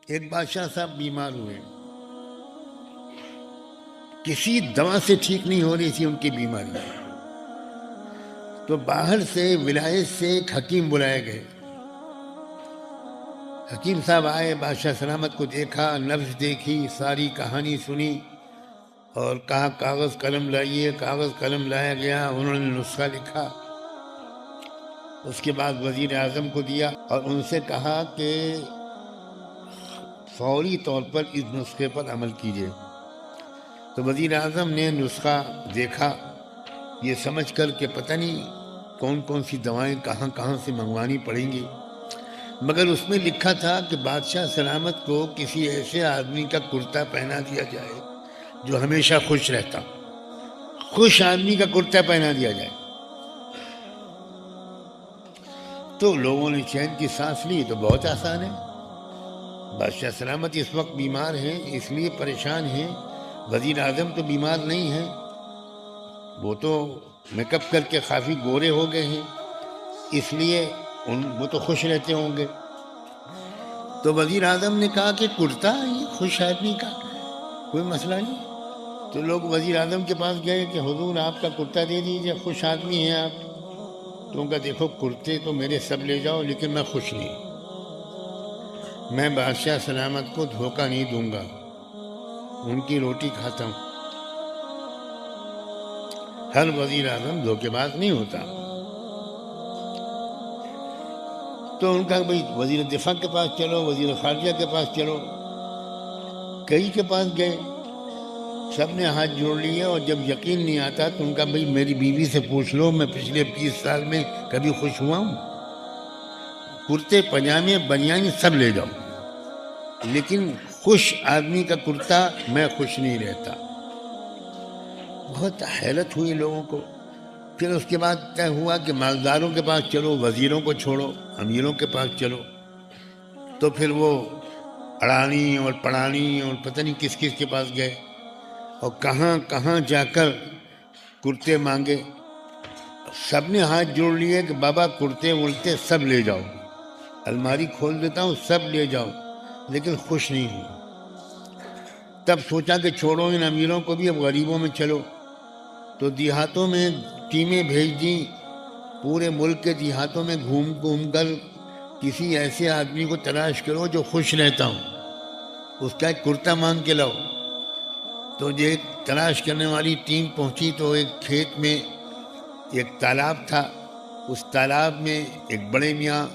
ایک بادشاہ صاحب بیمار ہوئے، کسی دوا سے ٹھیک نہیں ہو رہی تھی ان کی بیماری، تو باہر سے ولایت سے ایک حکیم بلائے گئے۔ حکیم صاحب آئے، بادشاہ سلامت کو دیکھا، نبض دیکھی، ساری کہانی سنی اور کہا کاغذ قلم لائیے۔ کاغذ قلم لایا گیا، انہوں نے نسخہ لکھا، اس کے بعد وزیر اعظم کو دیا اور ان سے کہا کہ فوری طور پر اس نسخے پر عمل کیجیے۔ تو وزیر اعظم نے نسخہ دیکھا، یہ سمجھ کر کہ پتہ نہیں کون کون سی دوائیں کہاں کہاں سے منگوانی پڑیں گی، مگر اس میں لکھا تھا کہ بادشاہ سلامت کو کسی ایسے آدمی کا کرتا پہنا دیا جائے جو ہمیشہ خوش رہتا، خوش آدمی کا کرتا پہنا دیا جائے۔ تو لوگوں نے چین کی سانس لی، تو بہت آسان ہے، بادشاہ سلامت اس وقت بیمار ہیں، اس لیے پریشان ہیں، وزیر اعظم تو بیمار نہیں ہیں، وہ تو میک اپ کر کے کافی گورے ہو گئے ہیں، اس لیے وہ تو خوش رہتے ہوں گے۔ تو وزیر اعظم نے کہا کہ کرتا یہ خوش آدمی کا کوئی مسئلہ نہیں۔ تو لوگ وزیر اعظم کے پاس گئے کہ حضور آپ کا کرتا دے دیجیے، خوش آدمی ہیں آپ۔ تو ان کا دیکھو کرتے تو میرے سب لے جاؤ لیکن میں خوش نہیں، میں بادشاہ سلامت کو دھوکہ نہیں دوں گا، ان کی روٹی کھاتا ہوں۔ ہر وزیر اعظم دھوکے باز نہیں ہوتا۔ تو ان کا بھائی وزیر دفاع کے پاس چلو، وزیر خارجہ کے پاس چلو، کئی کے پاس گئے، سب نے ہاتھ جوڑ لیے، اور جب یقین نہیں آتا تو ان کا بھائی میری بیوی سے پوچھ لو، میں پچھلے 20 سال میں کبھی خوش ہوا ہوں؟ کرتے پجامے بنیان سب لے جاؤ، لیکن خوش آدمی کا کرتا میں خوش نہیں رہتا۔ بہت حیرت ہوئی لوگوں کو۔ پھر اس کے بعد طے ہوا کہ مالداروں کے پاس چلو، وزیروں کو چھوڑو، امیروں کے پاس چلو۔ تو پھر وہ اڑانی اور پڑانی اور پتہ نہیں کس کس کے پاس گئے، اور کہاں کہاں جا کر کرتے مانگے۔ سب نے ہاتھ جوڑ لیے کہ بابا کرتے ولتے سب لے جاؤ، الماری کھول دیتا ہوں سب لے جاؤ، لیکن خوش نہیں ہوں۔ تب سوچا کہ چھوڑو ان امیروں کو بھی، اب غریبوں میں چلو۔ تو دیہاتوں میں ٹیمیں بھیج دیں، پورے ملک کے دیہاتوں میں گھوم گھوم کر کسی ایسے آدمی کو تلاش کرو جو خوش رہتا ہوں، اس کا ایک کرتا مانگ کے لاؤ۔ تو یہ ایک تلاش کرنے والی ٹیم پہنچی تو ایک کھیت میں ایک تالاب تھا، اس تالاب میں ایک بڑے میاں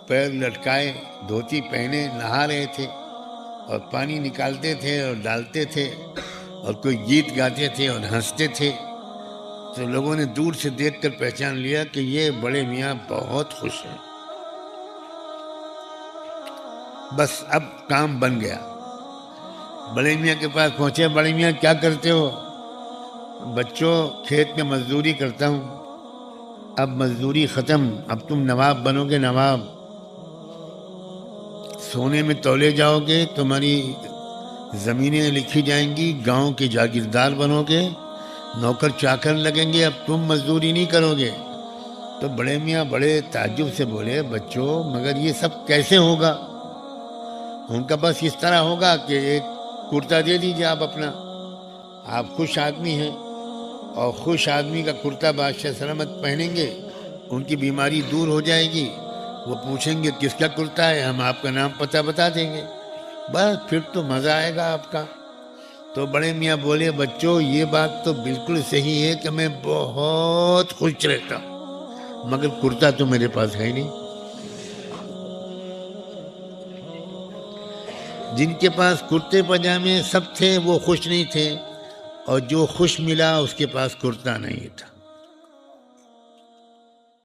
پیر لٹکائے، دھوتی پہنے نہا رہے تھے، اور پانی نکالتے تھے اور ڈالتے تھے، اور کوئی گیت گاتے تھے اور ہنستے تھے۔ تو لوگوں نے دور سے دیکھ کر پہچان لیا کہ یہ بڑے میاں بہت خوش ہیں۔ بس اب کام بن گیا، بڑے میاں کے پاس پہنچے۔ بڑے میاں کیا کرتے ہو؟ بچوں کھیت میں مزدوری کرتا ہوں، اب مزدوری ختم، اب تم نواب بنو گے، نواب سونے میں تولے جاؤ گے، تمہاری زمینیں لکھی جائیں گی، گاؤں کے جاگیردار بنو گے، نوکر چاکر لگیں گے، اب تم مزدوری نہیں کرو گے۔ تو بڑے میاں بڑے تعجب سے بولے بچوں مگر یہ سب کیسے ہوگا؟ ان کا بس اس طرح ہوگا کہ ایک کرتا دے دیجیے آپ اپنا، آپ خوش آدمی ہیں، اور خوش آدمی کا کرتا بادشاہ سلامت پہنیں گے، ان کی بیماری دور ہو جائے گی، وہ پوچھیں گے کس کا کرتا ہے، ہم آپ کا نام پتہ بتا دیں گے، بس پھر تو مزہ آئے گا آپ کا۔ تو بڑے میاں بولے بچوں یہ بات تو بالکل صحیح ہے کہ میں بہت خوش رہتا ہوں، مگر کرتا تو میرے پاس ہے نہیں۔ جن کے پاس کرتے پجامے سب تھے وہ خوش نہیں تھے، اور جو خوش ملا اس کے پاس کرتا نہیں تھا۔